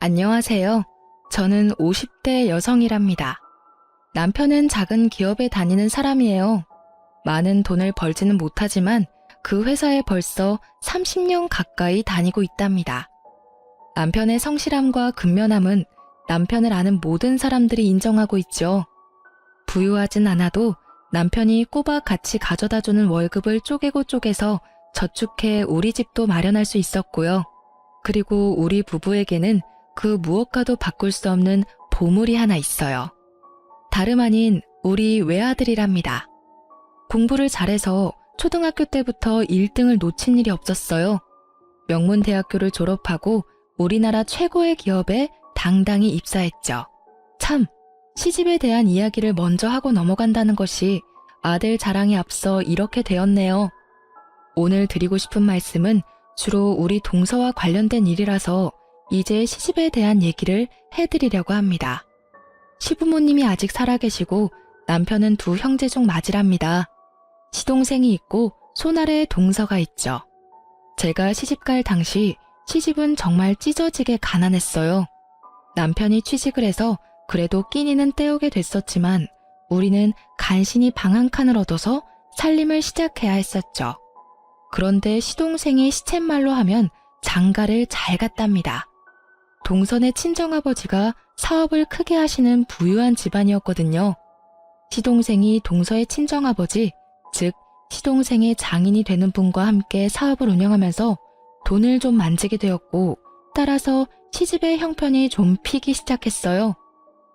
안녕하세요. 저는 50대 여성이랍니다. 남편은 작은 기업에 다니는 사람이에요. 많은 돈을 벌지는 못하지만 그 회사에 벌써 30년 가까이 다니고 있답니다. 남편의 성실함과 근면함은 남편을 아는 모든 사람들이 인정하고 있죠. 부유하진 않아도 남편이 꼬박 같이 가져다주는 월급을 쪼개고 쪼개서 저축해 우리 집도 마련할 수 있었고요. 그리고 우리 부부에게는 그 무엇과도 바꿀 수 없는 보물이 하나 있어요. 다름 아닌 우리 외아들이랍니다. 공부를 잘해서 초등학교 때부터 1등을 놓친 일이 없었어요. 명문대학교를 졸업하고 우리나라 최고의 기업에 당당히 입사했죠. 참, 시집에 대한 이야기를 먼저 하고 넘어간다는 것이 아들 자랑에 앞서 이렇게 되었네요. 오늘 드리고 싶은 말씀은 주로 우리 동서와 관련된 일이라서 이제 시집에 대한 얘기를 해드리려고 합니다. 시부모님이 아직 살아계시고 남편은 두 형제 중 맞이랍니다. 시동생이 있고 손아래에 동서가 있죠. 제가 시집갈 당시 시집은 정말 찢어지게 가난했어요. 남편이 취직을 해서 그래도 끼니는 때우게 됐었지만 우리는 간신히 방 한 칸을 얻어서 살림을 시작해야 했었죠. 그런데 시동생이 시쳇말로 하면 장가를 잘 갔답니다. 동선의 친정아버지가 사업을 크게 하시는 부유한 집안이었거든요. 시동생이 동서의 친정아버지, 즉 시동생의 장인이 되는 분과 함께 사업을 운영하면서 돈을 좀 만지게 되었고 따라서 시집의 형편이 좀 피기 시작했어요.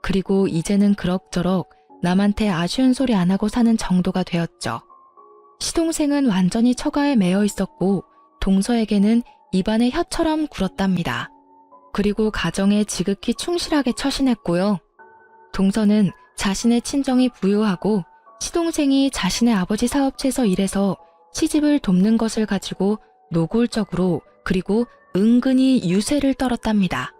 그리고 이제는 그럭저럭 남한테 아쉬운 소리 안 하고 사는 정도가 되었죠. 시동생은 완전히 처가에 매여 있었고 동서에게는 입안에 혀처럼 굴었답니다. 그리고 가정에 지극히 충실하게 처신했고요. 동서는 자신의 친정이 부유하고 시동생이 자신의 아버지 사업체에서 일해서 시집을 돕는 것을 가지고 노골적으로 그리고 은근히 유세를 떨었답니다.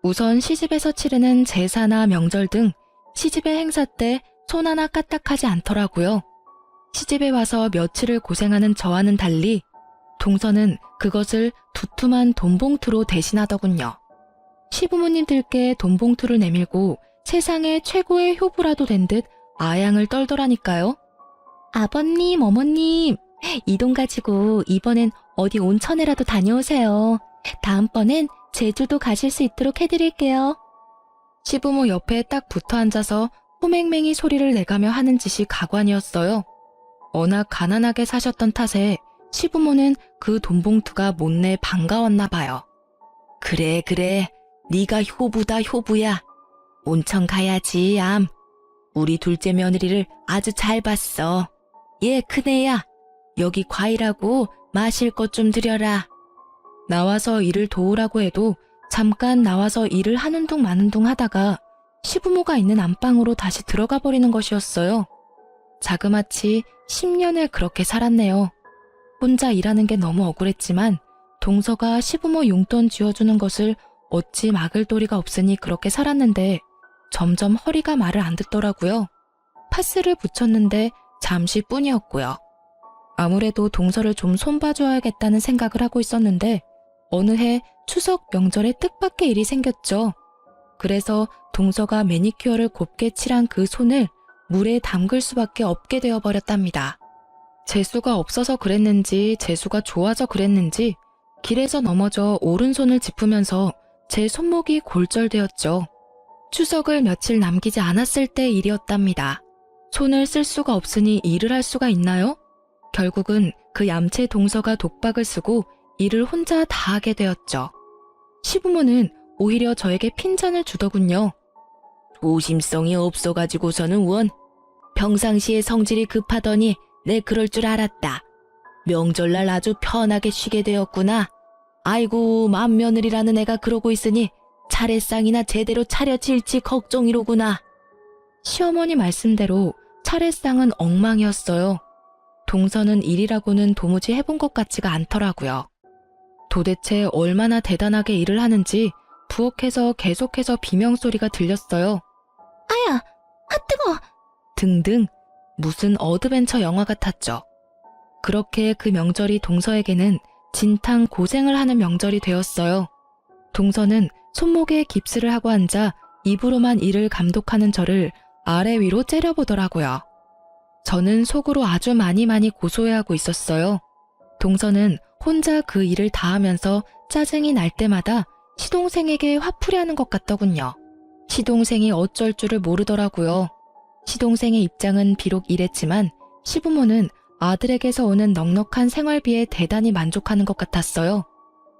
우선 시집에서 치르는 제사나 명절 등 시집의 행사 때 손 하나 까딱하지 않더라고요. 시집에 와서 며칠을 고생하는 저와는 달리 동서는 그것을 두툼한 돈봉투로 대신하더군요. 시부모님들께 돈봉투를 내밀고 세상의 최고의 효부라도 된 듯 아양을 떨더라니까요. 아버님, 어머님, 이 돈 가지고 이번엔 어디 온천에라도 다녀오세요. 다음번엔 제주도 가실 수 있도록 해드릴게요. 시부모 옆에 딱 붙어 앉아서 호맹맹이 소리를 내가며 하는 짓이 가관이었어요. 워낙 가난하게 사셨던 탓에 시부모는 그 돈봉투가 못내 반가웠나 봐요. 그래, 네가 효부다, 효부야. 온천 가야지, 암. 우리 둘째 며느리를 아주 잘 봤어. 얘 큰애야. 여기 과일하고 마실 것 좀 드려라. 나와서 일을 도우라고 해도 잠깐 나와서 일을 하는 둥 마는 둥 하다가 시부모가 있는 안방으로 다시 들어가 버리는 것이었어요. 자그마치 10년을 그렇게 살았네요. 혼자 일하는 게 너무 억울했지만 동서가 시부모 용돈 쥐어주는 것을 어찌 막을 도리가 없으니 그렇게 살았는데 점점 허리가 말을 안 듣더라고요. 파스를 붙였는데 잠시뿐이었고요. 아무래도 동서를 좀 손봐줘야겠다는 생각을 하고 있었는데 어느 해 추석 명절에 뜻밖의 일이 생겼죠. 그래서 동서가 매니큐어를 곱게 칠한 그 손을 물에 담글 수밖에 없게 되어버렸답니다. 재수가 없어서 그랬는지 재수가 좋아서 그랬는지 길에서 넘어져 오른손을 짚으면서 제 손목이 골절되었죠. 추석을 며칠 남기지 않았을 때 일이었답니다. 손을 쓸 수가 없으니 일을 할 수가 있나요? 결국은 그 얌체 동서가 독박을 쓰고 일을 혼자 다 하게 되었죠. 시부모는 오히려 저에게 핀잔을 주더군요. 조심성이 없어가지고서는 원. 평상시에 성질이 급하더니 내 그럴 줄 알았다. 명절날 아주 편하게 쉬게 되었구나. 아이고 맏며느리라는 애가 그러고 있으니 차례상이나 제대로 차려질지 걱정이로구나. 시어머니 말씀대로 차례상은 엉망이었어요. 동서는 일이라고는 도무지 해본 것 같지가 않더라고요. 도대체 얼마나 대단하게 일을 하는지 부엌에서 계속해서 비명소리가 들렸어요. 아야, 아 뜨거! 등등 무슨 어드벤처 영화 같았죠. 그렇게 그 명절이 동서에게는 진탕 고생을 하는 명절이 되었어요. 동서는 손목에 깁스를 하고 앉아 입으로만 일을 감독하는 저를 아래 위로 째려보더라고요. 저는 속으로 아주 많이 고소해하고 있었어요. 동서는 혼자 그 일을 다 하면서 짜증이 날 때마다 시동생에게 화풀이 하는 것 같더군요. 시동생이 어쩔 줄을 모르더라고요. 시동생의 입장은 비록 이랬지만 시부모는 아들에게서 오는 넉넉한 생활비에 대단히 만족하는 것 같았어요.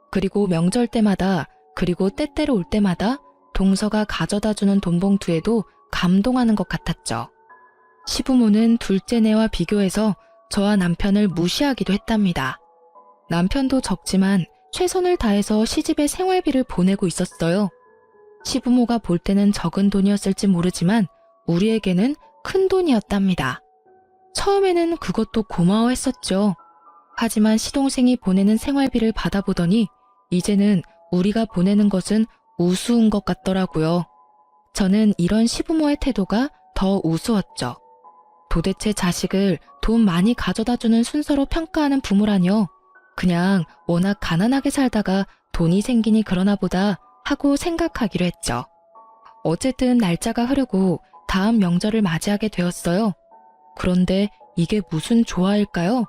그리고 명절 때마다 그리고 때때로 올 때마다 동서가 가져다주는 돈봉투에도 감동하는 것 같았죠. 시부모는 둘째네와 비교해서 저와 남편을 무시하기도 했답니다. 남편도 적지만 최선을 다해서 시집의 생활비를 보내고 있었어요. 시부모가 볼 때는 적은 돈이었을지 모르지만 우리에게는 큰 돈이었답니다. 처음에는 그것도 고마워했었죠. 하지만 시동생이 보내는 생활비를 받아보더니 이제는 우리가 보내는 것은 우스운 것 같더라고요. 저는 이런 시부모의 태도가 더 우스웠죠. 도대체 자식을 돈 많이 가져다주는 순서로 평가하는 부모라뇨. 그냥 워낙 가난하게 살다가 돈이 생기니 그러나 보다 하고 생각하기로 했죠. 어쨌든 날짜가 흐르고 다음 명절을 맞이하게 되었어요. 그런데 이게 무슨 조화일까요?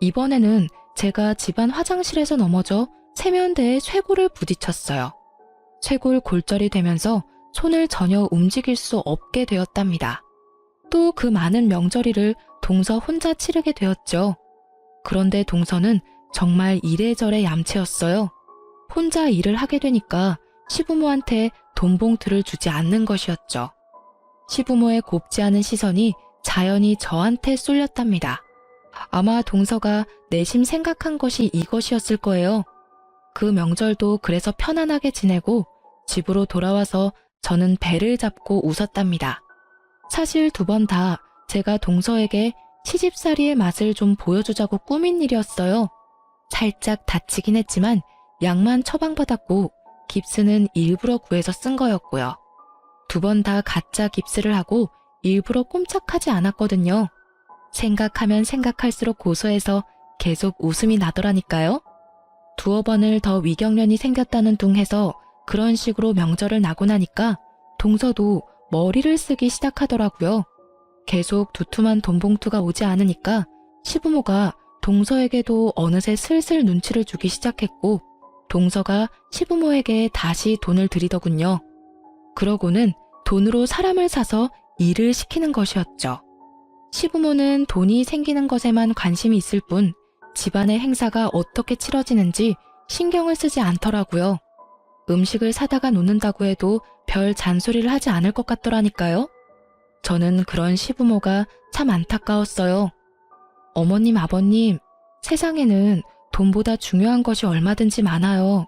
이번에는 제가 집안 화장실에서 넘어져 세면대에 쇄골을 부딪혔어요. 쇄골 골절이 되면서 손을 전혀 움직일 수 없게 되었답니다. 또 그 많은 명절일을 동서 혼자 치르게 되었죠. 그런데 동서는 정말 이래저래 얌체였어요. 혼자 일을 하게 되니까 시부모한테 돈봉투를 주지 않는 것이었죠. 시부모의 곱지 않은 시선이 자연히 저한테 쏠렸답니다. 아마 동서가 내심 생각한 것이 이것이었을 거예요. 그 명절도 그래서 편안하게 지내고 집으로 돌아와서 저는 배를 잡고 웃었답니다. 사실 2번 다 제가 동서에게 시집살이의 맛을 좀 보여주자고 꾸민 일이었어요. 살짝 다치긴 했지만 약만 처방받았고 깁스는 일부러 구해서 쓴 거였고요. 2번 다 가짜 깁스를 하고 일부러 꼼짝하지 않았거든요. 생각하면 생각할수록 고소해서 계속 웃음이 나더라니까요. 2번을 더 위경련이 생겼다는 둥 해서 그런 식으로 명절을 나고 나니까 동서도 머리를 쓰기 시작하더라고요. 계속 두툼한 돈봉투가 오지 않으니까 시부모가 동서에게도 어느새 슬슬 눈치를 주기 시작했고 동서가 시부모에게 다시 돈을 드리더군요. 그러고는 돈으로 사람을 사서 일을 시키는 것이었죠. 시부모는 돈이 생기는 것에만 관심이 있을 뿐 집안의 행사가 어떻게 치러지는지 신경을 쓰지 않더라고요. 음식을 사다가 놓는다고 해도 별 잔소리를 하지 않을 것 같더라니까요. 저는 그런 시부모가 참 안타까웠어요. 어머님, 아버님, 세상에는 돈보다 중요한 것이 얼마든지 많아요.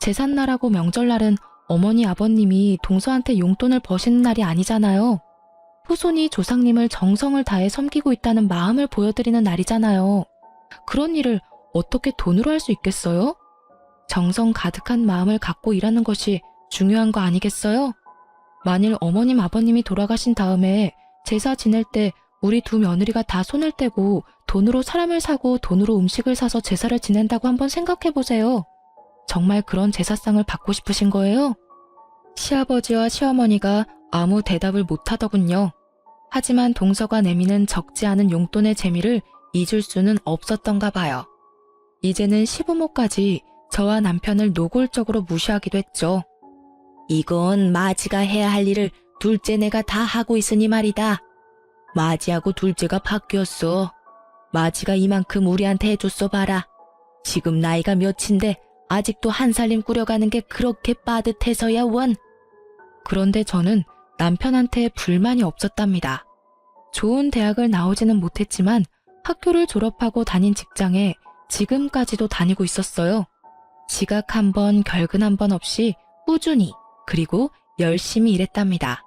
제삿날하고 명절날은 어머니, 아버님이 동서한테 용돈을 버시는 날이 아니잖아요. 후손이 조상님을 정성을 다해 섬기고 있다는 마음을 보여드리는 날이잖아요. 그런 일을 어떻게 돈으로 할 수 있겠어요? 정성 가득한 마음을 갖고 일하는 것이 중요한 거 아니겠어요? 만일 어머님, 아버님이 돌아가신 다음에 제사 지낼 때 우리 2 며느리가 다 손을 떼고 돈으로 사람을 사고 돈으로 음식을 사서 제사를 지낸다고 한번 생각해 보세요. 정말 그런 제사상을 받고 싶으신 거예요? 시아버지와 시어머니가 아무 대답을 못하더군요. 하지만 동서가 내미는 적지 않은 용돈의 재미를 잊을 수는 없었던가 봐요. 이제는 시부모까지 저와 남편을 노골적으로 무시하기도 했죠. 이건 마지가 해야 할 일을 둘째네가 다 하고 있으니 말이다. 마지하고 둘째가 바뀌었어. 마지가 이만큼 우리한테 해줬어 봐라. 지금 나이가 몇인데 아직도 한 살림 꾸려가는 게 그렇게 빠듯해서야 원. 그런데 저는 남편한테 불만이 없었답니다. 좋은 대학을 나오지는 못했지만 학교를 졸업하고 다닌 직장에 지금까지도 다니고 있었어요. 지각 한 번, 결근 한 번 없이 꾸준히 그리고 열심히 일했답니다.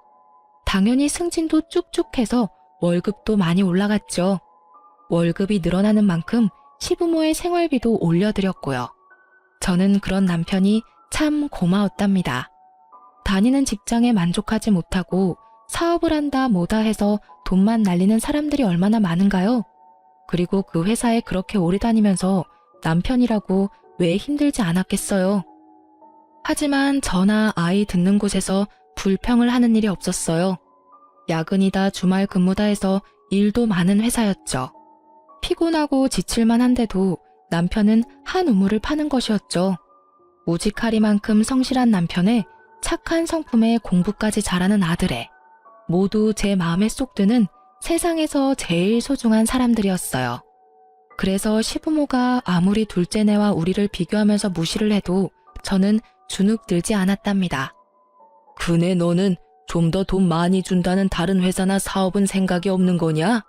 당연히 승진도 쭉쭉 해서 월급도 많이 올라갔죠. 월급이 늘어나는 만큼 시부모의 생활비도 올려드렸고요. 저는 그런 남편이 참 고마웠답니다. 다니는 직장에 만족하지 못하고 사업을 한다 뭐다 해서 돈만 날리는 사람들이 얼마나 많은가요? 그리고 그 회사에 그렇게 오래 다니면서 남편이라고 왜 힘들지 않았겠어요? 하지만 저나 아이 듣는 곳에서 불평을 하는 일이 없었어요. 야근이다 주말 근무다 해서 일도 많은 회사였죠. 피곤하고 지칠만 한데도 남편은 한 우물을 파는 것이었죠. 우직하리만큼 성실한 남편에 착한 성품에 공부까지 잘하는 아들에 모두 제 마음에 쏙 드는 세상에서 제일 소중한 사람들이었어요. 그래서 시부모가 아무리 둘째네와 우리를 비교하면서 무시를 해도 저는 주눅 들지 않았답니다. 그네 너는 좀 더 돈 많이 준다는 다른 회사나 사업은 생각이 없는 거냐?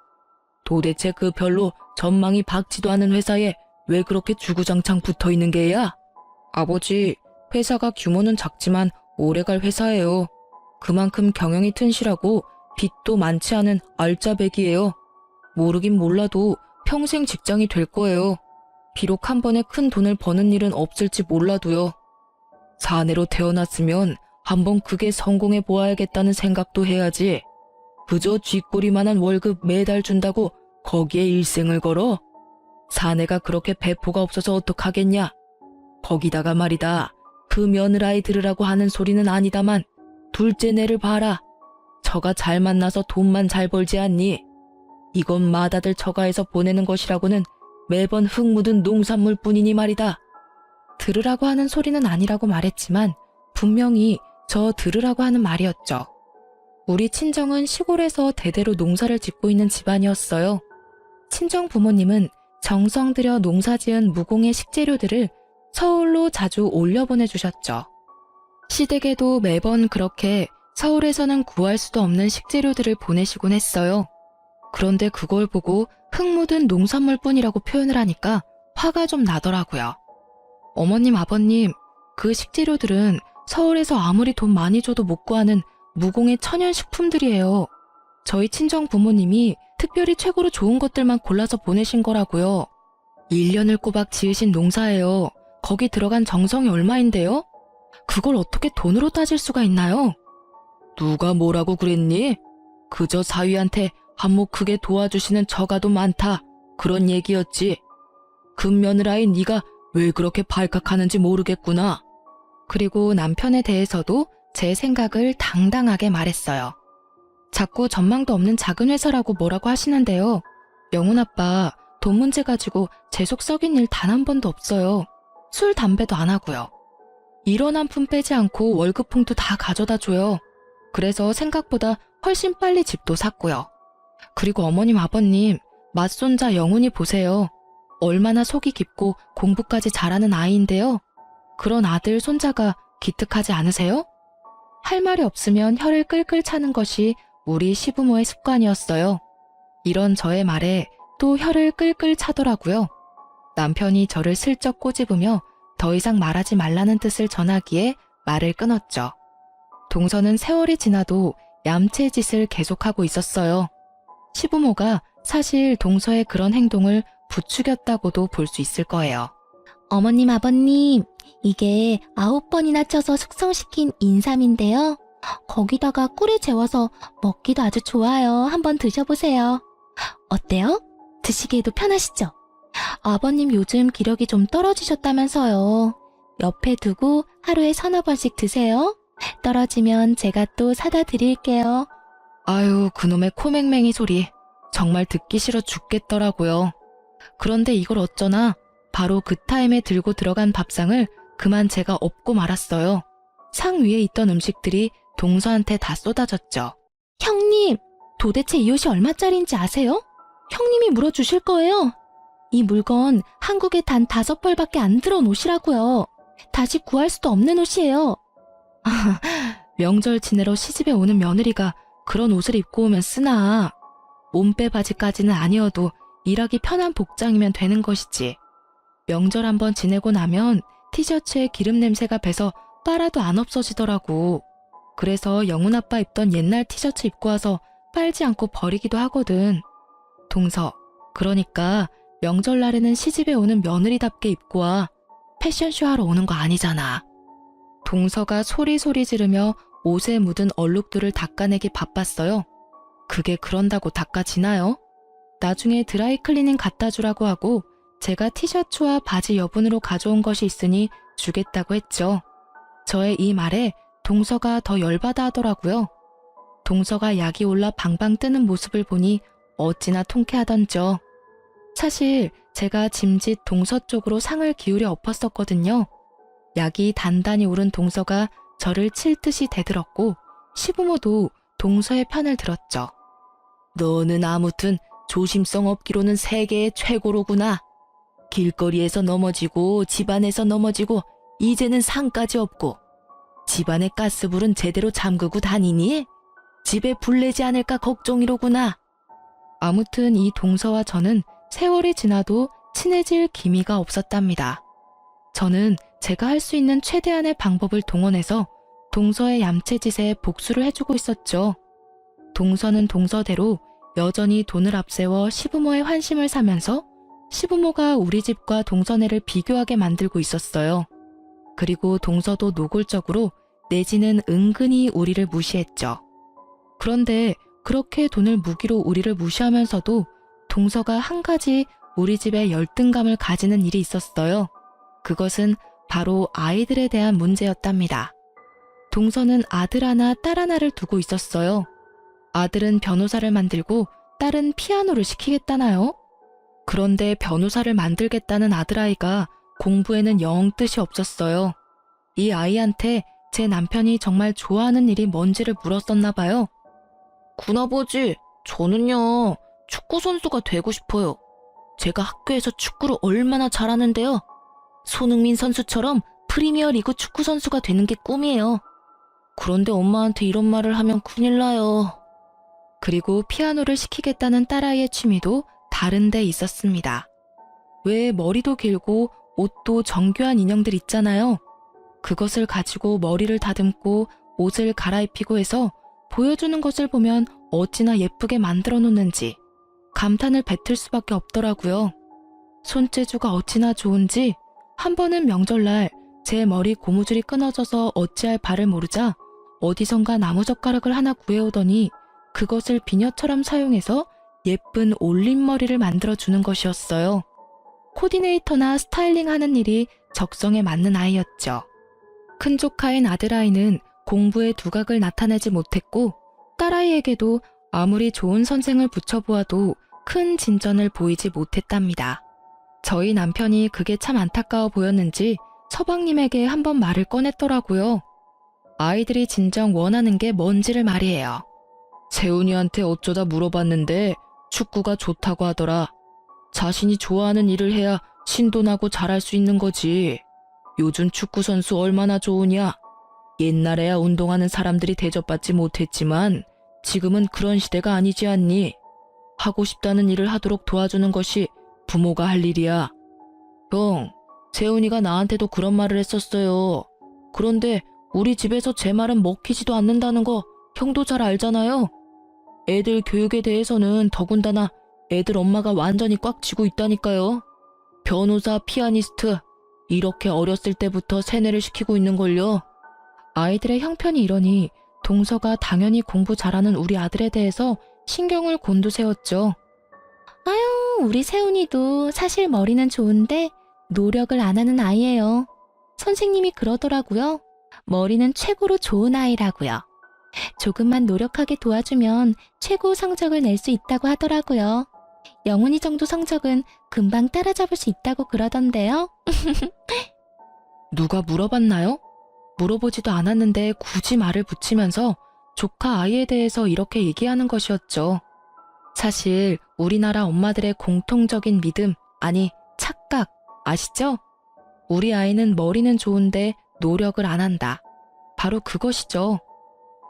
도대체 그 별로 전망이 밝지도 않은 회사에 왜 그렇게 주구장창 붙어 있는 게야? 아버지, 회사가 규모는 작지만 오래갈 회사예요. 그만큼 경영이 튼실하고 빚도 많지 않은 알짜배기예요. 모르긴 몰라도 평생 직장이 될 거예요. 비록 한 번에 큰 돈을 버는 일은 없을지 몰라도요. 사내로 태어났으면 한번 그게 성공해 보아야겠다는 생각도 해야지. 그저 쥐꼬리만한 월급 매달 준다고 거기에 일생을 걸어? 사내가 그렇게 배포가 없어서 어떡하겠냐? 거기다가 말이다. 그 며느라이 들으라고 하는 소리는 아니다만 둘째 내를 봐라. 처가 잘 만나서 돈만 잘 벌지 않니? 이건 맏아들 처가에서 보내는 것이라고는 매번 흙 묻은 농산물 뿐이니 말이다. 들으라고 하는 소리는 아니라고 말했지만 분명히 저 들으라고 하는 말이었죠. 우리 친정은 시골에서 대대로 농사를 짓고 있는 집안이었어요. 친정 부모님은 정성 들여 농사지은 무공의 식재료들을 서울로 자주 올려보내주셨죠. 시댁에도 매번 그렇게 서울에서는 구할 수도 없는 식재료들을 보내시곤 했어요. 그런데 그걸 보고 흙 묻은 농산물뿐이라고 표현을 하니까 화가 좀 나더라고요. 어머님, 아버님, 그 식재료들은 서울에서 아무리 돈 많이 줘도 못 구하는 무공의 천연식품들이에요. 저희 친정 부모님이 특별히 최고로 좋은 것들만 골라서 보내신 거라고요. 1년을 꼬박 지으신 농사예요. 거기 들어간 정성이 얼마인데요? 그걸 어떻게 돈으로 따질 수가 있나요? 누가 뭐라고 그랬니? 그저 사위한테 한몫 크게 도와주시는 처가도 많다. 그런 얘기였지. 금며느라인 네가 왜 그렇게 발칵하는지 모르겠구나. 그리고 남편에 대해서도 제 생각을 당당하게 말했어요. 자꾸 전망도 없는 작은 회사라고 뭐라고 하시는데요. 영훈 아빠, 돈 문제 가지고 제 속 썩인 일 단 한 번도 없어요. 술, 담배도 안 하고요. 일원 한 푼 빼지 않고 월급 봉투 다 가져다 줘요. 그래서 생각보다 훨씬 빨리 집도 샀고요. 그리고 어머님, 아버님, 맏손자 영훈이 보세요. 얼마나 속이 깊고 공부까지 잘하는 아이인데요. 그런 아들, 손자가 기특하지 않으세요? 할 말이 없으면 혀를 끌끌 차는 것이 우리 시부모의 습관이었어요. 이런 저의 말에 또 혀를 끌끌 차더라고요. 남편이 저를 슬쩍 꼬집으며 더 이상 말하지 말라는 뜻을 전하기에 말을 끊었죠. 동서는 세월이 지나도 얌체짓을 계속하고 있었어요. 시부모가 사실 동서의 그런 행동을 부추겼다고도 볼 수 있을 거예요. 어머님, 아버님, 이게 9번이나 쳐서 숙성시킨 인삼인데요. 거기다가 꿀을 재워서 먹기도 아주 좋아요. 한번 드셔보세요. 어때요? 드시기에도 편하시죠? 아버님 요즘 기력이 좀 떨어지셨다면서요. 옆에 두고 하루에 3-4번씩 드세요. 떨어지면 제가 또 사다 드릴게요. 아유, 그놈의 코맹맹이 소리. 정말 듣기 싫어 죽겠더라고요. 그런데 이걸 어쩌나 바로 그 타임에 들고 들어간 밥상을 그만 제가 엎고 말았어요. 상 위에 있던 음식들이 동서한테 다 쏟아졌죠. 형님, 도대체 이 옷이 얼마짜리인지 아세요? 형님이 물어주실 거예요. 이 물건 한국에 단 5벌밖에 안 들어온 옷이라고요. 다시 구할 수도 없는 옷이에요. 명절 지내러 시집에 오는 며느리가 그런 옷을 입고 오면 쓰나. 몸빼 바지까지는 아니어도 일하기 편한 복장이면 되는 것이지. 명절 한번 지내고 나면 티셔츠에 기름 냄새가 배서 빨아도 안 없어지더라고. 그래서 영훈 아빠 입던 옛날 티셔츠 입고 와서 빨지 않고 버리기도 하거든. 동서, 그러니까 명절날에는 시집에 오는 며느리답게 입고 와. 패션쇼 하러 오는 거 아니잖아. 동서가 소리소리 지르며 옷에 묻은 얼룩들을 닦아내기 바빴어요. 그게 그런다고 닦아지나요? 나중에 드라이클리닝 갖다 주라고 하고 제가 티셔츠와 바지 여분으로 가져온 것이 있으니 주겠다고 했죠. 저의 이 말에 동서가 더 열받아 하더라고요. 동서가 약이 올라 방방 뜨는 모습을 보니 어찌나 통쾌하던죠. 사실 제가 짐짓 동서 쪽으로 상을 기울여 엎었었거든요. 약이 단단히 오른 동서가 저를 칠 듯이 대들었고 시부모도 동서의 편을 들었죠. 너는 아무튼 조심성 없기로는 세계의 최고로구나. 길거리에서 넘어지고 집안에서 넘어지고 이제는 상까지 없고 집안의 가스불은 제대로 잠그고 다니니? 집에 불 내지 않을까 걱정이로구나. 아무튼 이 동서와 저는 세월이 지나도 친해질 기미가 없었답니다. 저는 제가 할 수 있는 최대한의 방법을 동원해서 동서의 얌체짓에 복수를 해주고 있었죠. 동서는 동서대로 여전히 돈을 앞세워 시부모의 환심을 사면서 시부모가 우리 집과 동서네를 비교하게 만들고 있었어요. 그리고 동서도 노골적으로 내지는 은근히 우리를 무시했죠. 그런데 그렇게 돈을 무기로 우리를 무시하면서도 동서가 한 가지 우리 집에 열등감을 가지는 일이 있었어요. 그것은 바로 아이들에 대한 문제였답니다. 동서는 아들 하나, 딸 하나를 두고 있었어요. 아들은 변호사를 만들고 딸은 피아노를 시키겠다나요? 그런데 변호사를 만들겠다는 아들아이가 공부에는 영 뜻이 없었어요. 이 아이한테 제 남편이 정말 좋아하는 일이 뭔지를 물었었나 봐요. 군아버지, 저는요, 축구선수가 되고 싶어요. 제가 학교에서 축구를 얼마나 잘하는데요. 손흥민 선수처럼 프리미어리그 축구선수가 되는 게 꿈이에요. 그런데 엄마한테 이런 말을 하면 큰일 나요. 그리고 피아노를 시키겠다는 딸아이의 취미도 다른 데 있었습니다. 왜 머리도 길고 옷도 정교한 인형들 있잖아요. 그것을 가지고 머리를 다듬고 옷을 갈아입히고 해서 보여주는 것을 보면 어찌나 예쁘게 만들어 놓는지 감탄을 뱉을 수밖에 없더라고요. 손재주가 어찌나 좋은지 한 번은 명절날 제 머리 고무줄이 끊어져서 어찌할 바를 모르자 어디선가 나무젓가락을 하나 구해오더니 그것을 비녀처럼 사용해서 예쁜 올림머리를 만들어주는 것이었어요. 코디네이터나 스타일링하는 일이 적성에 맞는 아이였죠. 큰 조카인 아들아이는 공부의 두각을 나타내지 못했고 딸아이에게도 아무리 좋은 선생을 붙여보아도 큰 진전을 보이지 못했답니다. 저희 남편이 그게 참 안타까워 보였는지 서방님에게 한번 말을 꺼냈더라고요. 아이들이 진정 원하는 게 뭔지를 말이에요. 세훈이한테 어쩌다 물어봤는데 축구가 좋다고 하더라. 자신이 좋아하는 일을 해야 신도나고 잘할 수 있는 거지. 요즘 축구 선수 얼마나 좋으냐. 옛날에야 운동하는 사람들이 대접받지 못했지만 지금은 그런 시대가 아니지 않니? 하고 싶다는 일을 하도록 도와주는 것이 부모가 할 일이야. 형, 세훈이가 나한테도 그런 말을 했었어요. 그런데 우리 집에서 제 말은 먹히지도 않는다는 거 형도 잘 알잖아요. 애들 교육에 대해서는 더군다나 애들 엄마가 완전히 꽉 쥐고 있다니까요. 변호사, 피아니스트 이렇게 어렸을 때부터 세뇌를 시키고 있는걸요. 아이들의 형편이 이러니 동서가 당연히 공부 잘하는 우리 아들에 대해서 신경을 곤두세웠죠. 아유, 우리 세훈이도 사실 머리는 좋은데 노력을 안 하는 아이예요. 선생님이 그러더라고요. 머리는 최고로 좋은 아이라고요. 조금만 노력하게 도와주면 최고 성적을 낼 수 있다고 하더라고요. 영훈이 정도 성적은 금방 따라잡을 수 있다고 그러던데요. 누가 물어봤나요? 물어보지도 않았는데 굳이 말을 붙이면서 조카 아이에 대해서 이렇게 얘기하는 것이었죠. 사실 우리나라 엄마들의 공통적인 믿음, 아니 착각 아시죠? 우리 아이는 머리는 좋은데 노력을 안 한다. 바로 그것이죠.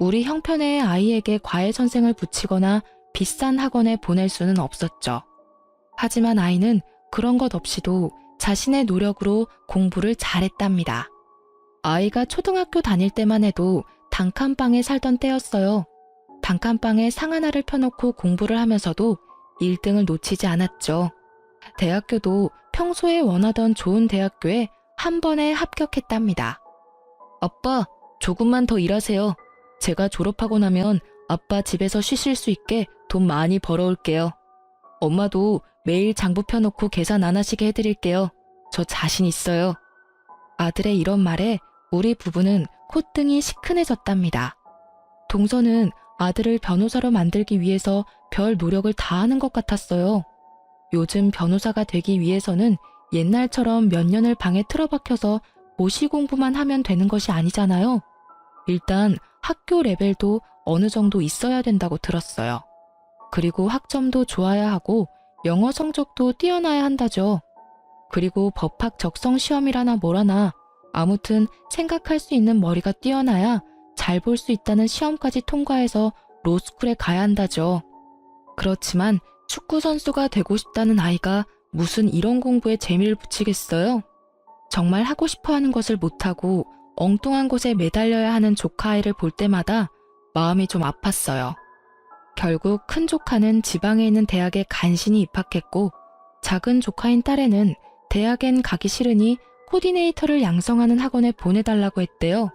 우리 형편의 아이에게 과외 선생을 붙이거나 비싼 학원에 보낼 수는 없었죠. 하지만 아이는 그런 것 없이도 자신의 노력으로 공부를 잘했답니다. 아이가 초등학교 다닐 때만 해도 단칸방에 살던 때였어요. 단칸방에 상 하나를 펴놓고 공부를 하면서도 1등을 놓치지 않았죠. 대학교도 평소에 원하던 좋은 대학교에 한 번에 합격했답니다. 아빠, 조금만 더 일하세요. 제가 졸업하고 나면 아빠 집에서 쉬실 수 있게 돈 많이 벌어올게요. 엄마도 매일 장부 펴놓고 계산 안 하시게 해드릴게요. 저 자신 있어요. 아들의 이런 말에 우리 부부는 콧등이 시큰해졌답니다. 동서는 아들을 변호사로 만들기 위해서 별 노력을 다하는 것 같았어요. 요즘 변호사가 되기 위해서는 옛날처럼 몇 년을 방에 틀어박혀서 고시 공부만 하면 되는 것이 아니잖아요. 일단 학교 레벨도 어느 정도 있어야 된다고 들었어요. 그리고 학점도 좋아야 하고 영어 성적도 뛰어나야 한다죠. 그리고 법학 적성 시험이라나 뭐라나 아무튼 생각할 수 있는 머리가 뛰어나야 잘 볼 수 있다는 시험까지 통과해서 로스쿨에 가야 한다죠. 그렇지만 축구 선수가 되고 싶다는 아이가 무슨 이런 공부에 재미를 붙이겠어요? 정말 하고 싶어 하는 것을 못하고 엉뚱한 곳에 매달려야 하는 조카 아이를 볼 때마다 마음이 좀 아팠어요. 결국 큰 조카는 지방에 있는 대학에 간신히 입학했고 작은 조카인 딸애는 대학엔 가기 싫으니 코디네이터를 양성하는 학원에 보내달라고 했대요.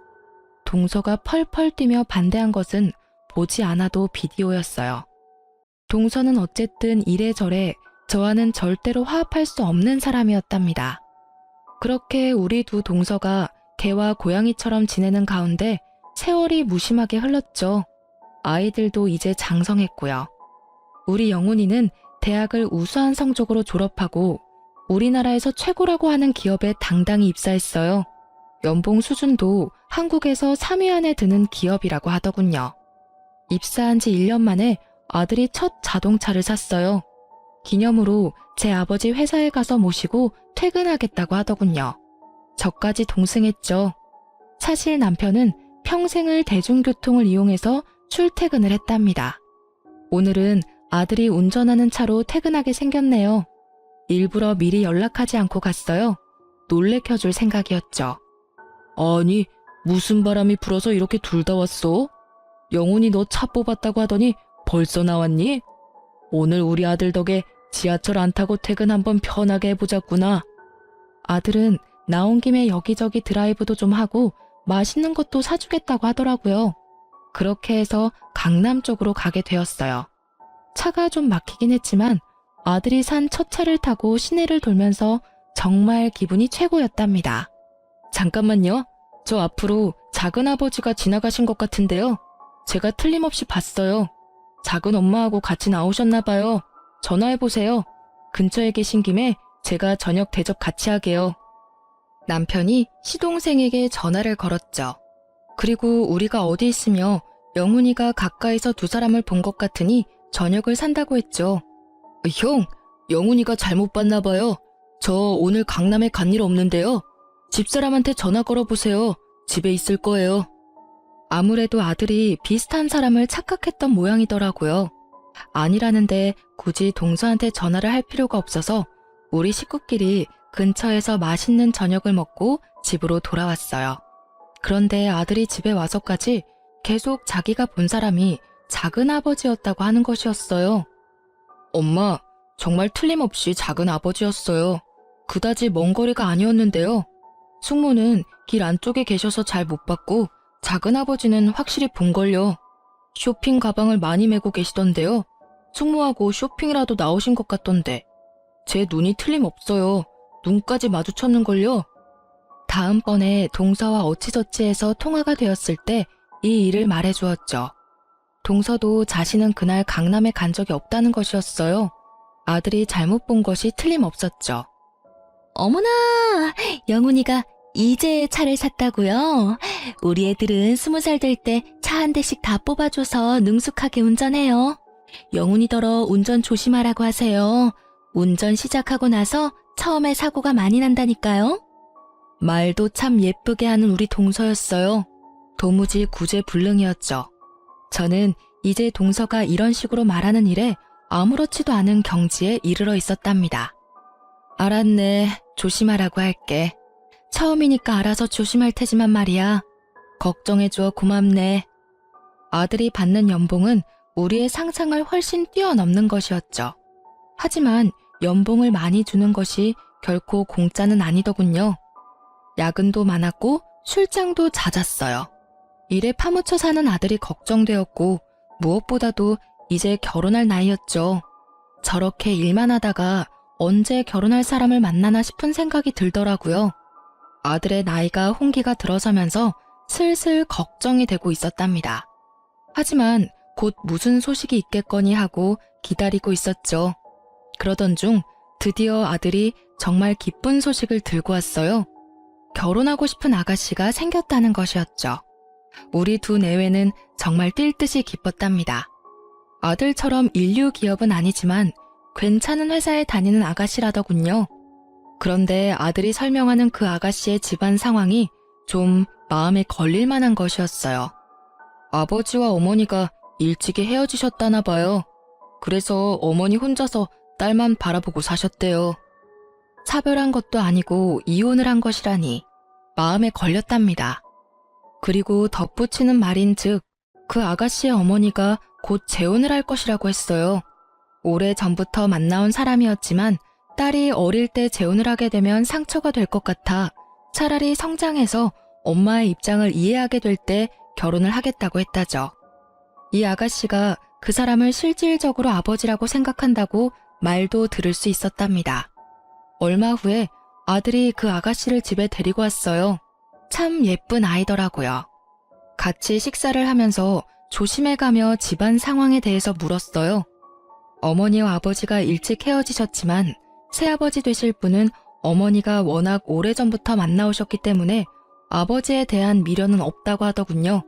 동서가 펄펄 뛰며 반대한 것은 보지 않아도 비디오였어요. 동서는 어쨌든 이래저래 저와는 절대로 화합할 수 없는 사람이었답니다. 그렇게 우리 두 동서가 개와 고양이처럼 지내는 가운데 세월이 무심하게 흘렀죠. 아이들도 이제 장성했고요. 우리 영훈이는 대학을 우수한 성적으로 졸업하고 우리나라에서 최고라고 하는 기업에 당당히 입사했어요. 연봉 수준도 한국에서 3위 안에 드는 기업이라고 하더군요. 입사한 지 1년 만에 아들이 첫 자동차를 샀어요. 기념으로 제 아버지 회사에 가서 모시고 퇴근하겠다고 하더군요. 저까지 동승했죠. 사실 남편은 평생을 대중교통을 이용해서 출퇴근을 했답니다. 오늘은 아들이 운전하는 차로 퇴근하게 생겼네요. 일부러 미리 연락하지 않고 갔어요. 놀래켜줄 생각이었죠. 아니, 무슨 바람이 불어서 이렇게 둘 다 왔어? 영훈이 너 차 뽑았다고 하더니 벌써 나왔니? 오늘 우리 아들 덕에 지하철 안 타고 퇴근 한번 편하게 해보자꾸나. 아들은 나온 김에 여기저기 드라이브도 좀 하고 맛있는 것도 사주겠다고 하더라고요. 그렇게 해서 강남 쪽으로 가게 되었어요. 차가 좀 막히긴 했지만 아들이 산 첫 차를 타고 시내를 돌면서 정말 기분이 최고였답니다. 잠깐만요. 저 앞으로 작은아버지가 지나가신 것 같은데요. 제가 틀림없이 봤어요. 작은 엄마하고 같이 나오셨나 봐요. 전화해보세요. 근처에 계신 김에 제가 저녁 대접 같이 하게요. 남편이 시동생에게 전화를 걸었죠. 그리고 우리가 어디 있으며 영훈이가 가까이서 두 사람을 본 것 같으니 저녁을 산다고 했죠. 형, 영훈이가 잘못 봤나 봐요. 저 오늘 강남에 간 일 없는데요. 집사람한테 전화 걸어보세요. 집에 있을 거예요. 아무래도 아들이 비슷한 사람을 착각했던 모양이더라고요. 아니라는데 굳이 동서한테 전화를 할 필요가 없어서 우리 식구끼리 근처에서 맛있는 저녁을 먹고 집으로 돌아왔어요. 그런데 아들이 집에 와서까지 계속 자기가 본 사람이 작은아버지였다고 하는 것이었어요. 엄마, 정말 틀림없이 작은아버지였어요. 그다지 먼 거리가 아니었는데요. 숙모는 길 안쪽에 계셔서 잘 못 봤고 작은아버지는 확실히 본걸요. 쇼핑 가방을 많이 메고 계시던데요. 숙모하고 쇼핑이라도 나오신 것 같던데. 제 눈이 틀림없어요. 눈까지 마주쳤는걸요. 다음번에 동서와 어찌저찌해서 통화가 되었을 때 이 일을 말해주었죠. 동서도 자신은 그날 강남에 간 적이 없다는 것이었어요. 아들이 잘못 본 것이 틀림없었죠. 어머나, 영훈이가 이제 차를 샀다고요? 우리 애들은 20살 될 때 차 한 대씩 다 뽑아줘서 능숙하게 운전해요. 영훈이더러 운전 조심하라고 하세요. 운전 시작하고 나서 처음에 사고가 많이 난다니까요. 말도 참 예쁘게 하는 우리 동서였어요. 도무지 구제불능이었죠. 저는 이제 동서가 이런 식으로 말하는 일에 아무렇지도 않은 경지에 이르러 있었답니다. 알았네. 조심하라고 할게. 처음이니까 알아서 조심할 테지만 말이야. 걱정해줘 고맙네. 아들이 받는 연봉은 우리의 상상을 훨씬 뛰어넘는 것이었죠. 하지만 연봉을 많이 주는 것이 결코 공짜는 아니더군요. 야근도 많았고 출장도 잦았어요. 일에 파묻혀 사는 아들이 걱정되었고 무엇보다도 이제 결혼할 나이였죠. 저렇게 일만 하다가 언제 결혼할 사람을 만나나 싶은 생각이 들더라고요. 아들의 나이가 홍기가 들어서면서 슬슬 걱정이 되고 있었답니다. 하지만 곧 무슨 소식이 있겠거니 하고 기다리고 있었죠. 그러던 중 드디어 아들이 정말 기쁜 소식을 들고 왔어요. 결혼하고 싶은 아가씨가 생겼다는 것이었죠. 우리 두 내외는 정말 뛸 듯이 기뻤답니다. 아들처럼 인류 기업은 아니지만 괜찮은 회사에 다니는 아가씨라더군요. 그런데 아들이 설명하는 그 아가씨의 집안 상황이 좀 마음에 걸릴 만한 것이었어요. 아버지와 어머니가 일찍이 헤어지셨다나 봐요. 그래서 어머니 혼자서 딸만 바라보고 사셨대요. 차별한 것도 아니고 이혼을 한 것이라니 마음에 걸렸답니다. 그리고 덧붙이는 말인즉 그 아가씨의 어머니가 곧 재혼을 할 것이라고 했어요. 오래 전부터 만나온 사람이었지만 딸이 어릴 때 재혼을 하게 되면 상처가 될 것 같아 차라리 성장해서 엄마의 입장을 이해하게 될 때 결혼을 하겠다고 했다죠. 이 아가씨가 그 사람을 실질적으로 아버지라고 생각한다고 말도 들을 수 있었답니다. 얼마 후에 아들이 그 아가씨를 집에 데리고 왔어요. 참 예쁜 아이더라고요. 같이 식사를 하면서 조심해가며 집안 상황에 대해서 물었어요. 어머니와 아버지가 일찍 헤어지셨지만 새아버지 되실 분은 어머니가 워낙 오래전부터 만나오셨기 때문에 아버지에 대한 미련은 없다고 하더군요.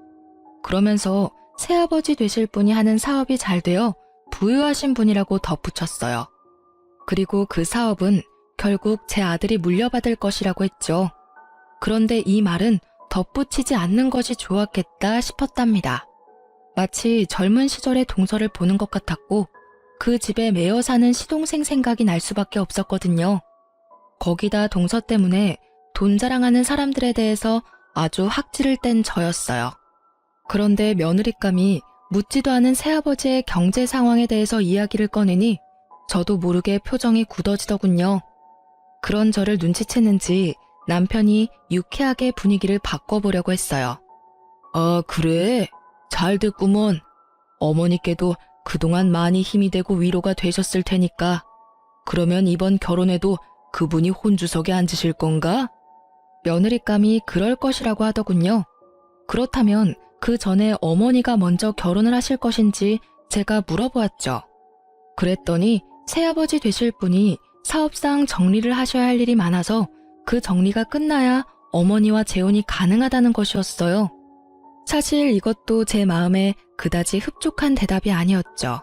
그러면서 새아버지 되실 분이 하는 사업이 잘 되어 부유하신 분이라고 덧붙였어요. 그리고 그 사업은 결국 제 아들이 물려받을 것이라고 했죠. 그런데 이 말은 덧붙이지 않는 것이 좋았겠다 싶었답니다. 마치 젊은 시절의 동서를 보는 것 같았고 그 집에 매여 사는 시동생 생각이 날 수밖에 없었거든요. 거기다 동서 때문에 돈 자랑하는 사람들에 대해서 아주 학지를 뗀 저였어요. 그런데 며느리감이 묻지도 않은 새아버지의 경제 상황에 대해서 이야기를 꺼내니 저도 모르게 표정이 굳어지더군요. 그런 저를 눈치챘는지 남편이 유쾌하게 분위기를 바꿔보려고 했어요. 아, 그래? 잘 됐구먼. 어머니께도 그동안 많이 힘이 되고 위로가 되셨을 테니까. 그러면 이번 결혼에도 그분이 혼주석에 앉으실 건가? 며느리감이 그럴 것이라고 하더군요. 그렇다면 그 전에 어머니가 먼저 결혼을 하실 것인지 제가 물어보았죠. 그랬더니 새아버지 되실 분이 사업상 정리를 하셔야 할 일이 많아서 그 정리가 끝나야 어머니와 재혼이 가능하다는 것이었어요. 사실 이것도 제 마음에 그다지 흡족한 대답이 아니었죠.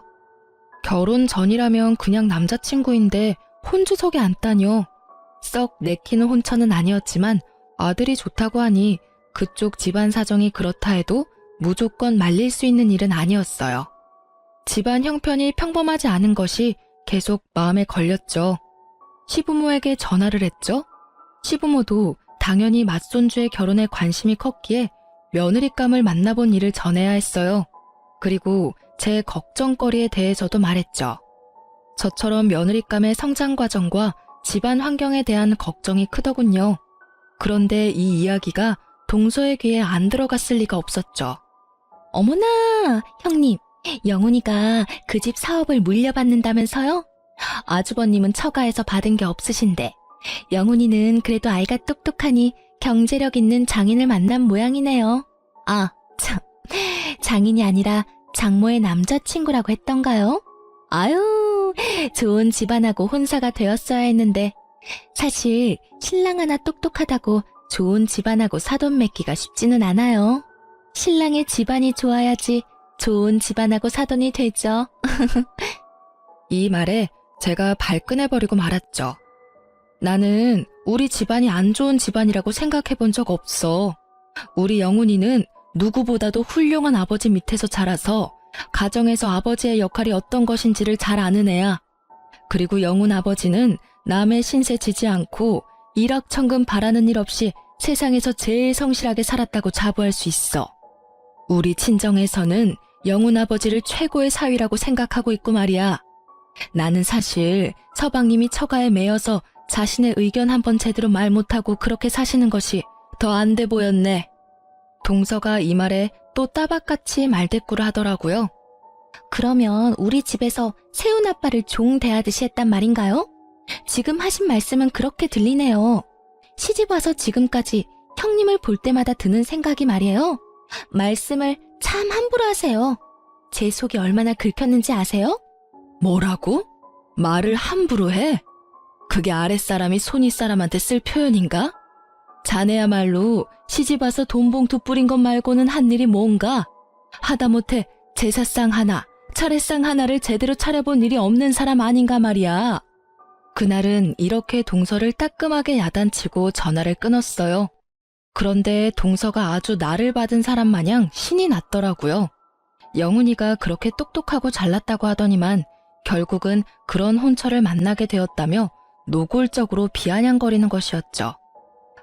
결혼 전이라면 그냥 남자친구인데 혼주석에 앉다뇨. 썩 내키는 혼처는 아니었지만 아들이 좋다고 하니 그쪽 집안 사정이 그렇다 해도 무조건 말릴 수 있는 일은 아니었어요. 집안 형편이 평범하지 않은 것이 계속 마음에 걸렸죠. 시부모에게 전화를 했죠. 시부모도 당연히 맏손주의 결혼에 관심이 컸기에 며느리감을 만나본 일을 전해야 했어요. 그리고 제 걱정거리에 대해서도 말했죠. 저처럼 며느리감의 성장 과정과 집안 환경에 대한 걱정이 크더군요. 그런데 이 이야기가 동서의 귀에 안 들어갔을 리가 없었죠. 어머나, 형님, 영훈이가 그 집 사업을 물려받는다면서요? 아주버님은 처가에서 받은 게 없으신데 영훈이는 그래도 아이가 똑똑하니 경제력 있는 장인을 만난 모양이네요. 아, 참, 장인이 아니라 장모의 남자친구라고 했던가요? 아유, 좋은 집안하고 혼사가 되었어야 했는데 사실 신랑 하나 똑똑하다고 좋은 집안하고 사돈 맺기가 쉽지는 않아요. 신랑의 집안이 좋아야지 좋은 집안하고 사돈이 되죠. 이 말에 제가 발끈해버리고 말았죠. 나는 우리 집안이 안 좋은 집안이라고 생각해 본 적 없어. 우리 영훈이는 누구보다도 훌륭한 아버지 밑에서 자라서 가정에서 아버지의 역할이 어떤 것인지를 잘 아는 애야. 그리고 영훈 아버지는 남의 신세 지지 않고 일확천금 바라는 일 없이 세상에서 제일 성실하게 살았다고 자부할 수 있어. 우리 친정에서는 영훈 아버지를 최고의 사위라고 생각하고 있고 말이야. 나는 사실 서방님이 처가에 매여서 자신의 의견 한번 제대로 말 못하고 그렇게 사시는 것이 더 안 돼 보였네. 동서가 이 말에 또 따박같이 말대꾸를 하더라고요. 그러면 우리 집에서 세훈 아빠를 종 대하듯이 했단 말인가요? 지금 하신 말씀은 그렇게 들리네요. 시집 와서 지금까지 형님을 볼 때마다 드는 생각이 말이에요. 말씀을 참 함부로 하세요. 제 속이 얼마나 긁혔는지 아세요? 뭐라고? 말을 함부로 해? 그게 아랫사람이 손윗사람한테 쓸 표현인가? 자네야말로 시집와서 돈봉투 뿌린 것 말고는 한 일이 뭔가? 하다못해 제사상 하나, 차례상 하나를 제대로 차려본 일이 없는 사람 아닌가 말이야. 그날은 이렇게 동서를 따끔하게 야단치고 전화를 끊었어요. 그런데 동서가 아주 나를 받은 사람 마냥 신이 났더라고요. 영훈이가 그렇게 똑똑하고 잘났다고 하더니만 결국은 그런 혼처를 만나게 되었다며 노골적으로 비아냥거리는 것이었죠.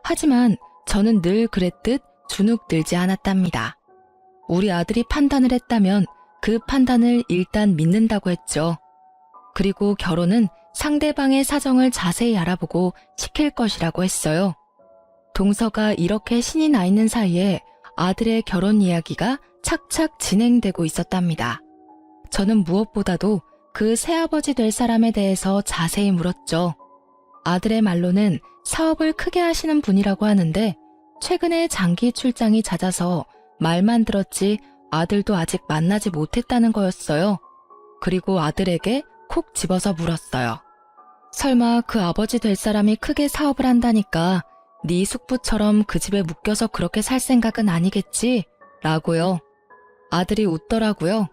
하지만 저는 늘 그랬듯 주눅 들지 않았답니다. 우리 아들이 판단을 했다면 그 판단을 일단 믿는다고 했죠. 그리고 결혼은 상대방의 사정을 자세히 알아보고 시킬 것이라고 했어요. 동서가 이렇게 신이 나 있는 사이에 아들의 결혼 이야기가 착착 진행되고 있었답니다. 저는 무엇보다도 그 새아버지 될 사람에 대해서 자세히 물었죠. 아들의 말로는 사업을 크게 하시는 분이라고 하는데 최근에 장기 출장이 잦아서 말만 들었지 아들도 아직 만나지 못했다는 거였어요. 그리고 아들에게 콕 집어서 물었어요. 설마 그 아버지 될 사람이 크게 사업을 한다니까 네 숙부처럼 그 집에 묶여서 그렇게 살 생각은 아니겠지? 라고요. 아들이 웃더라고요.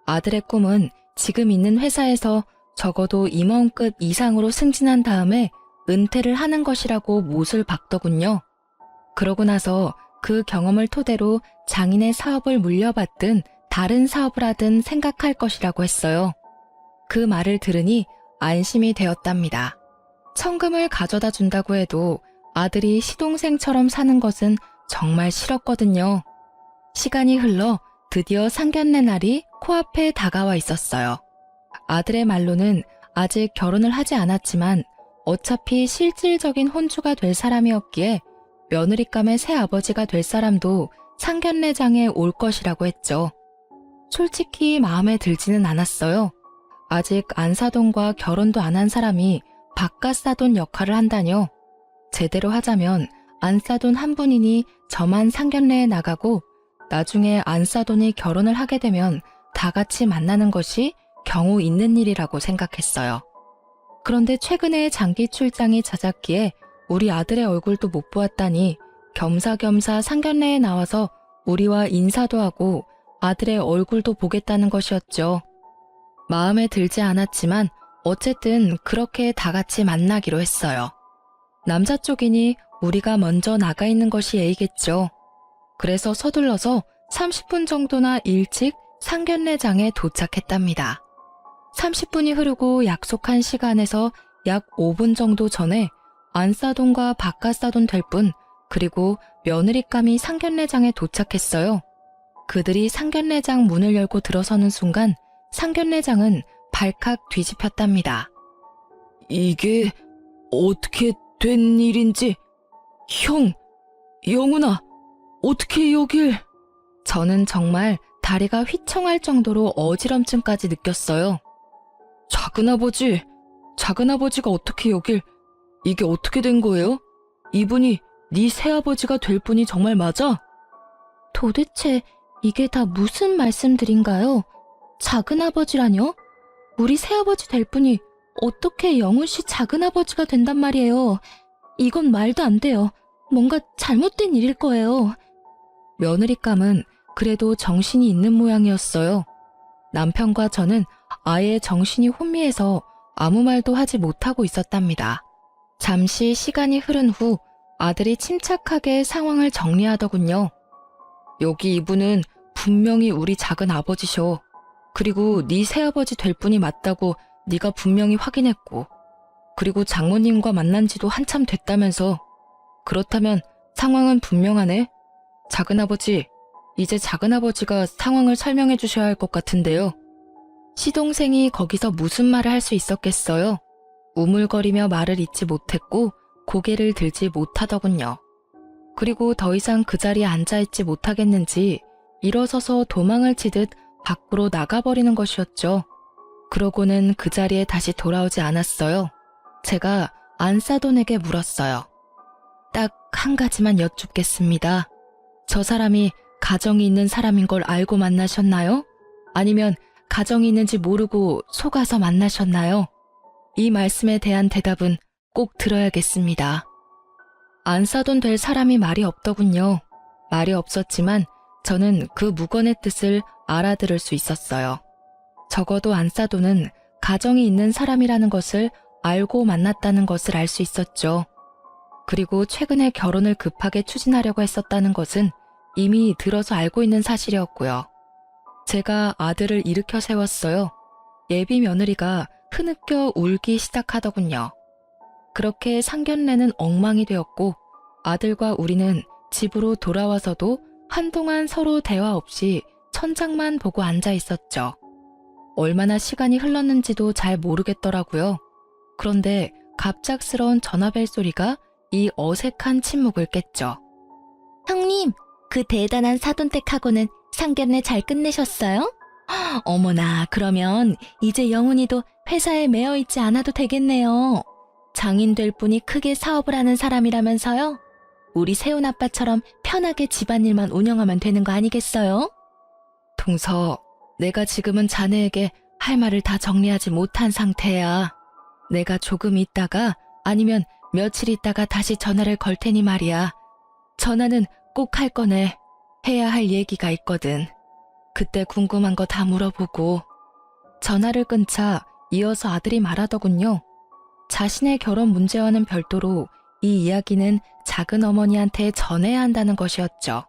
아들의 꿈은 지금 있는 회사에서 적어도 임원급 이상으로 승진한 다음에 은퇴를 하는 것이라고 못을 박더군요. 그러고 나서 그 경험을 토대로 장인의 사업을 물려받든 다른 사업을 하든 생각할 것이라고 했어요. 그 말을 들으니 안심이 되었답니다. 천금을 가져다 준다고 해도 아들이 시동생처럼 사는 것은 정말 싫었거든요. 시간이 흘러 드디어 상견례 날이 코앞에 다가와 있었어요. 아들의 말로는 아직 결혼을 하지 않았지만 어차피 실질적인 혼주가 될 사람이었기에 며느리감의 새아버지가 될 사람도 상견례장에 올 것이라고 했죠. 솔직히 마음에 들지는 않았어요. 아직 안사돈과 결혼도 안 한 사람이 바깥사돈 역할을 한다뇨. 제대로 하자면 안사돈 한 분이니 저만 상견례에 나가고 나중에 안사돈이 결혼을 하게 되면 다 같이 만나는 것이 경우 있는 일이라고 생각했어요. 그런데 최근에 장기 출장이 잦았기에 우리 아들의 얼굴도 못 보았다니 겸사겸사 상견례에 나와서 우리와 인사도 하고 아들의 얼굴도 보겠다는 것이었죠. 마음에 들지 않았지만 어쨌든 그렇게 다 같이 만나기로 했어요. 남자 쪽이니 우리가 먼저 나가 있는 것이 예의겠죠. 그래서 서둘러서 30분 정도나 일찍 상견례장에 도착했답니다. 30분이 흐르고 약속한 시간에서 약 5분 정도 전에 안사돈과 바깥사돈 될 분, 그리고 며느리감이 상견례장에 도착했어요. 그들이 상견례장 문을 열고 들어서는 순간 상견례장은 발칵 뒤집혔답니다. 이게 어떻게 된 일인지, 형, 영훈아, 어떻게 여길... 저는 정말 다리가 휘청할 정도로 어지럼증까지 느꼈어요. 작은아버지가 어떻게 여길... 이게 어떻게 된 거예요? 이분이 네 새아버지가 될 분이 정말 맞아? 도대체 이게 다 무슨 말씀들인가요? 작은아버지라뇨? 우리 새아버지 될 분이 어떻게 영훈 씨 작은아버지가 된단 말이에요. 이건 말도 안 돼요. 뭔가 잘못된 일일 거예요. 며느리감은 그래도 정신이 있는 모양이었어요. 남편과 저는 아예 정신이 혼미해서 아무 말도 하지 못하고 있었답니다. 잠시 시간이 흐른 후 아들이 침착하게 상황을 정리하더군요. 여기 이분은 분명히 우리 작은 아버지셔. 그리고 네 새아버지 될 분이 맞다고 네가 분명히 확인했고, 그리고 장모님과 만난 지도 한참 됐다면서. 그렇다면 상황은 분명하네. 작은아버지, 이제 작은아버지가 상황을 설명해 주셔야 할 것 같은데요. 시동생이 거기서 무슨 말을 할 수 있었겠어요? 우물거리며 말을 잇지 못했고 고개를 들지 못하더군요. 그리고 더 이상 그 자리에 앉아있지 못하겠는지 일어서서 도망을 치듯 밖으로 나가버리는 것이었죠. 그러고는 그 자리에 다시 돌아오지 않았어요. 제가 안사돈에게 물었어요. 한 가지만 여쭙겠습니다. 저 사람이 가정이 있는 사람인 걸 알고 만나셨나요? 아니면 가정이 있는지 모르고 속아서 만나셨나요? 이 말씀에 대한 대답은 꼭 들어야겠습니다. 안 싸돈 될 사람이 말이 없더군요. 말이 없었지만 저는 그 묵언의 뜻을 알아들을 수 있었어요. 적어도 안 싸돈은 가정이 있는 사람이라는 것을 알고 만났다는 것을 알 수 있었죠. 그리고 최근에 결혼을 급하게 추진하려고 했었다는 것은 이미 들어서 알고 있는 사실이었고요. 제가 아들을 일으켜 세웠어요. 예비 며느리가 흐느껴 울기 시작하더군요. 그렇게 상견례는 엉망이 되었고 아들과 우리는 집으로 돌아와서도 한동안 서로 대화 없이 천장만 보고 앉아 있었죠. 얼마나 시간이 흘렀는지도 잘 모르겠더라고요. 그런데 갑작스러운 전화벨 소리가 이 어색한 침묵을 깼죠. 형님, 그 대단한 사돈댁하고는 상견례 잘 끝내셨어요? 어머나, 그러면 이제 영훈이도 회사에 매여 있지 않아도 되겠네요. 장인 될 분이 크게 사업을 하는 사람이라면서요? 우리 세훈 아빠처럼 편하게 집안일만 운영하면 되는 거 아니겠어요? 동서, 내가 지금은 자네에게 할 말을 다 정리하지 못한 상태야. 내가 조금 있다가 아니면 며칠 있다가 다시 전화를 걸 테니 말이야. 전화는 꼭 할 거네. 해야 할 얘기가 있거든. 그때 궁금한 거 다 물어보고. 전화를 끊자 이어서 아들이 말하더군요. 자신의 결혼 문제와는 별도로 이 이야기는 작은 어머니한테 전해야 한다는 것이었죠.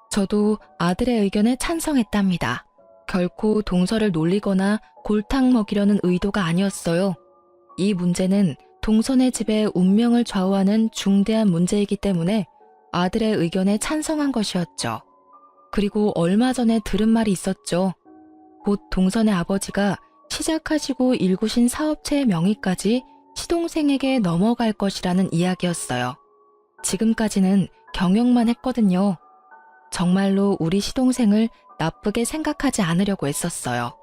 저도 아들의 의견에 찬성했답니다. 결코 동서를 놀리거나 골탕 먹이려는 의도가 아니었어요. 이 문제는 동선의 집의 운명을 좌우하는 중대한 문제이기 때문에 아들의 의견에 찬성한 것이었죠. 그리고 얼마 전에 들은 말이 있었죠. 곧 동선의 아버지가 시작하시고 일구신 사업체의 명의까지 시동생에게 넘어갈 것이라는 이야기였어요. 지금까지는 경영만 했거든요. 정말로 우리 시동생을 나쁘게 생각하지 않으려고 했었어요.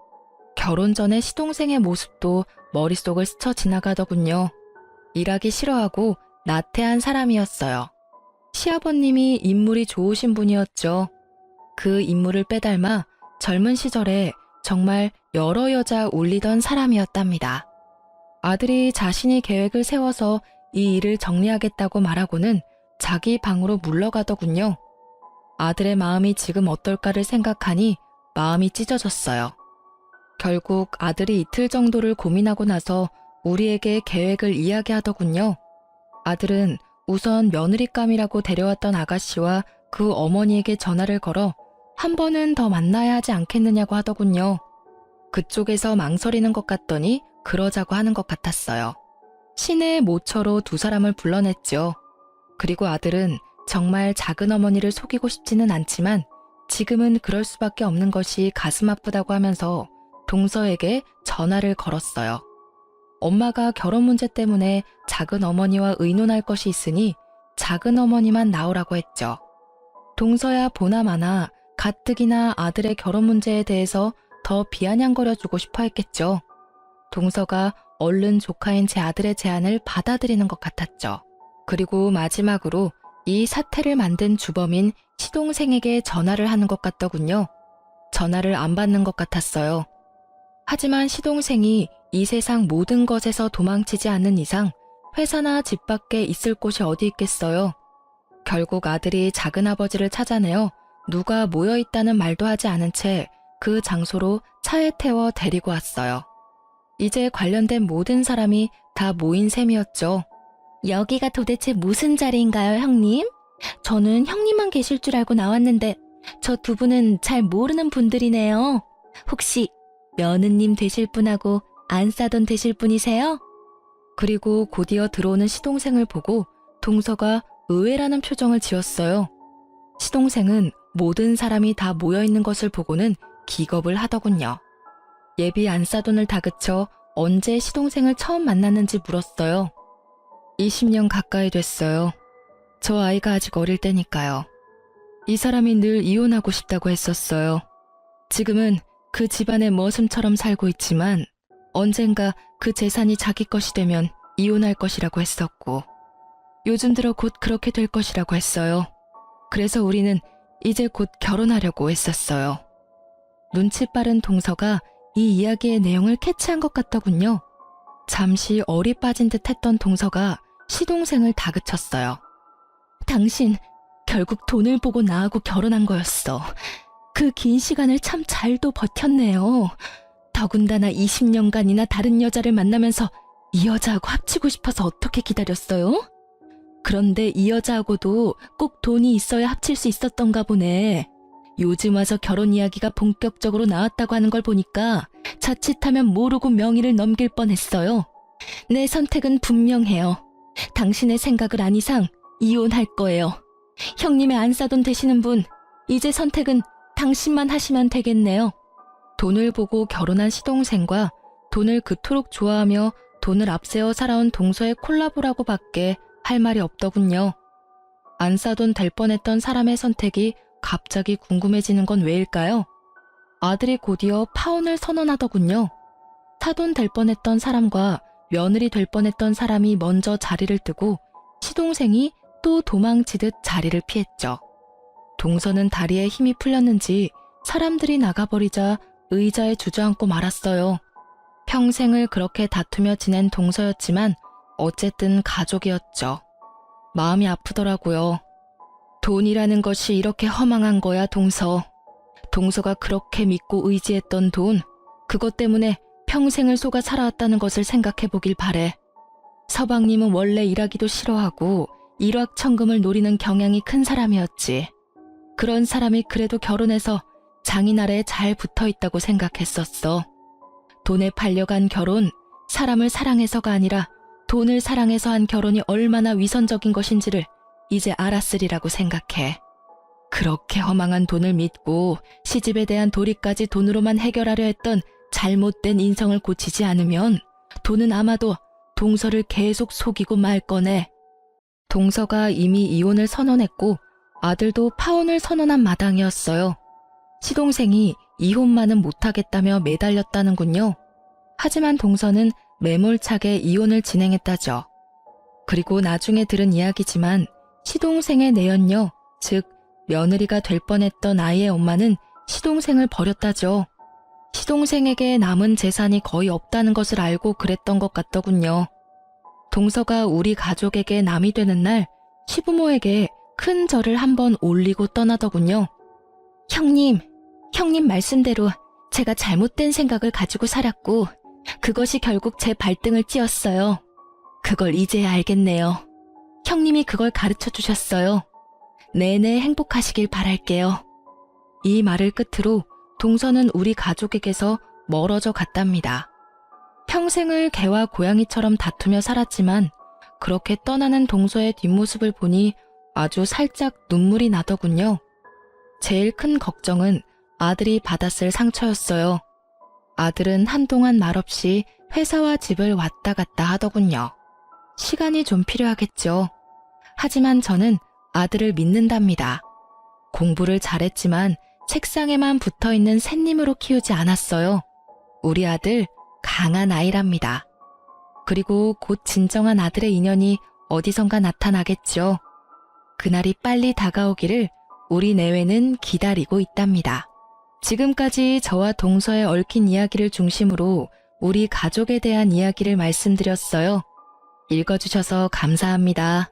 결혼 전에 시동생의 모습도 머릿속을 스쳐 지나가더군요. 일하기 싫어하고 나태한 사람이었어요. 시아버님이 인물이 좋으신 분이었죠. 그 인물을 빼닮아 젊은 시절에 정말 여러 여자 울리던 사람이었답니다. 아들이 자신이 계획을 세워서 이 일을 정리하겠다고 말하고는 자기 방으로 물러가더군요. 아들의 마음이 지금 어떨까를 생각하니 마음이 찢어졌어요. 결국 아들이 이틀 정도를 고민하고 나서 우리에게 계획을 이야기하더군요. 아들은 우선 며느리감이라고 데려왔던 아가씨와 그 어머니에게 전화를 걸어 한 번은 더 만나야 하지 않겠느냐고 하더군요. 그쪽에서 망설이는 것 같더니 그러자고 하는 것 같았어요. 시내의 모처로 두 사람을 불러냈죠. 그리고 아들은 정말 작은 어머니를 속이고 싶지는 않지만 지금은 그럴 수밖에 없는 것이 가슴 아프다고 하면서 동서에게 전화를 걸었어요. 엄마가 결혼 문제 때문에 작은 어머니와 의논할 것이 있으니 작은 어머니만 나오라고 했죠. 동서야 보나마나 가뜩이나 아들의 결혼 문제에 대해서 더 비아냥거려주고 싶어 했겠죠. 동서가 얼른 조카인 제 아들의 제안을 받아들이는 것 같았죠. 그리고 마지막으로 이 사태를 만든 주범인 시동생에게 전화를 하는 것 같더군요. 전화를 안 받는 것 같았어요. 하지만 시동생이 이 세상 모든 것에서 도망치지 않는 이상 회사나 집 밖에 있을 곳이 어디 있겠어요. 결국 아들이 작은아버지를 찾아내어 누가 모여있다는 말도 하지 않은 채 그 장소로 차에 태워 데리고 왔어요. 이제 관련된 모든 사람이 다 모인 셈이었죠. 여기가 도대체 무슨 자리인가요, 형님? 저는 형님만 계실 줄 알고 나왔는데 저 두 분은 잘 모르는 분들이네요. 혹시 며느님 되실 분하고 안싸돈 되실 분이세요? 그리고 곧이어 들어오는 시동생을 보고 동서가 의외라는 표정을 지었어요. 시동생은 모든 사람이 다 모여있는 것을 보고는 기겁을 하더군요. 예비 안싸돈을 다그쳐 언제 시동생을 처음 만났는지 물었어요. 20년 가까이 됐어요. 저 아이가 아직 어릴 때니까요. 이 사람이 늘 이혼하고 싶다고 했었어요. 지금은 그 집안의 머슴처럼 살고 있지만 언젠가 그 재산이 자기 것이 되면 이혼할 것이라고 했었고 요즘 들어 곧 그렇게 될 것이라고 했어요. 그래서 우리는 이제 곧 결혼하려고 했었어요. 눈치 빠른 동서가 이 이야기의 내용을 캐치한 것 같더군요. 잠시 얼이 빠진 듯 했던 동서가 시동생을 다그쳤어요. 당신 결국 돈을 보고 나하고 결혼한 거였어. 그 긴 시간을 참 잘도 버텼네요. 더군다나 20년간이나 다른 여자를 만나면서 이 여자하고 합치고 싶어서 어떻게 기다렸어요? 그런데 이 여자하고도 꼭 돈이 있어야 합칠 수 있었던가 보네. 요즘 와서 결혼 이야기가 본격적으로 나왔다고 하는 걸 보니까 자칫하면 모르고 명의를 넘길 뻔했어요. 내 선택은 분명해요. 당신의 생각을 안 이상 이혼할 거예요. 형님의 안싸돈 되시는 분, 이제 선택은 당신만 하시면 되겠네요. 돈을 보고 결혼한 시동생과 돈을 그토록 좋아하며 돈을 앞세워 살아온 동서의 콜라보라고 밖에 할 말이 없더군요. 안싸돈 될 뻔했던 사람의 선택이 갑자기 궁금해지는 건 왜일까요? 아들이 곧이어 파혼을 선언하더군요. 사돈 될 뻔했던 사람과 며느리 될 뻔했던 사람이 먼저 자리를 뜨고 시동생이 또 도망치듯 자리를 피했죠. 동서는 다리에 힘이 풀렸는지 사람들이 나가버리자 의자에 주저앉고 말았어요. 평생을 그렇게 다투며 지낸 동서였지만 어쨌든 가족이었죠. 마음이 아프더라고요. 돈이라는 것이 이렇게 허망한 거야, 동서. 동서가 그렇게 믿고 의지했던 돈, 그것 때문에 평생을 속아 살아왔다는 것을 생각해 보길 바래. 서방님은 원래 일하기도 싫어하고 일확천금을 노리는 경향이 큰 사람이었지. 그런 사람이 그래도 결혼해서 장인 아래에 잘 붙어 있다고 생각했었어. 돈에 팔려간 결혼, 사람을 사랑해서가 아니라 돈을 사랑해서 한 결혼이 얼마나 위선적인 것인지를 이제 알았으리라고 생각해. 그렇게 허망한 돈을 믿고 시집에 대한 도리까지 돈으로만 해결하려 했던 잘못된 인성을 고치지 않으면 돈은 아마도 동서를 계속 속이고 말 거네. 동서가 이미 이혼을 선언했고 아들도 파혼을 선언한 마당이었어요. 시동생이 이혼만은 못하겠다며 매달렸다는군요. 하지만 동서는 매몰차게 이혼을 진행했다죠. 그리고 나중에 들은 이야기지만 시동생의 내연녀, 즉 며느리가 될 뻔했던 아이의 엄마는 시동생을 버렸다죠. 시동생에게 남은 재산이 거의 없다는 것을 알고 그랬던 것 같더군요. 동서가 우리 가족에게 남이 되는 날 시부모에게 큰 절을 한번 올리고 떠나더군요. 형님 말씀대로 제가 잘못된 생각을 가지고 살았고 그것이 결국 제 발등을 찧었어요. 그걸 이제야 알겠네요. 형님이 그걸 가르쳐 주셨어요. 내내 행복하시길 바랄게요. 이 말을 끝으로 동서는 우리 가족에게서 멀어져 갔답니다. 평생을 개와 고양이처럼 다투며 살았지만 그렇게 떠나는 동서의 뒷모습을 보니 아주 살짝 눈물이 나더군요. 제일 큰 걱정은 아들이 받았을 상처였어요. 아들은 한동안 말없이 회사와 집을 왔다 갔다 하더군요. 시간이 좀 필요하겠죠. 하지만 저는 아들을 믿는답니다. 공부를 잘했지만 책상에만 붙어있는 샌님으로 키우지 않았어요. 우리 아들 강한 아이랍니다. 그리고 곧 진정한 아들의 인연이 어디선가 나타나겠죠. 그날이 빨리 다가오기를 우리 내외는 기다리고 있답니다. 지금까지 저와 동서의 얽힌 이야기를 중심으로 우리 가족에 대한 이야기를 말씀드렸어요. 읽어주셔서 감사합니다.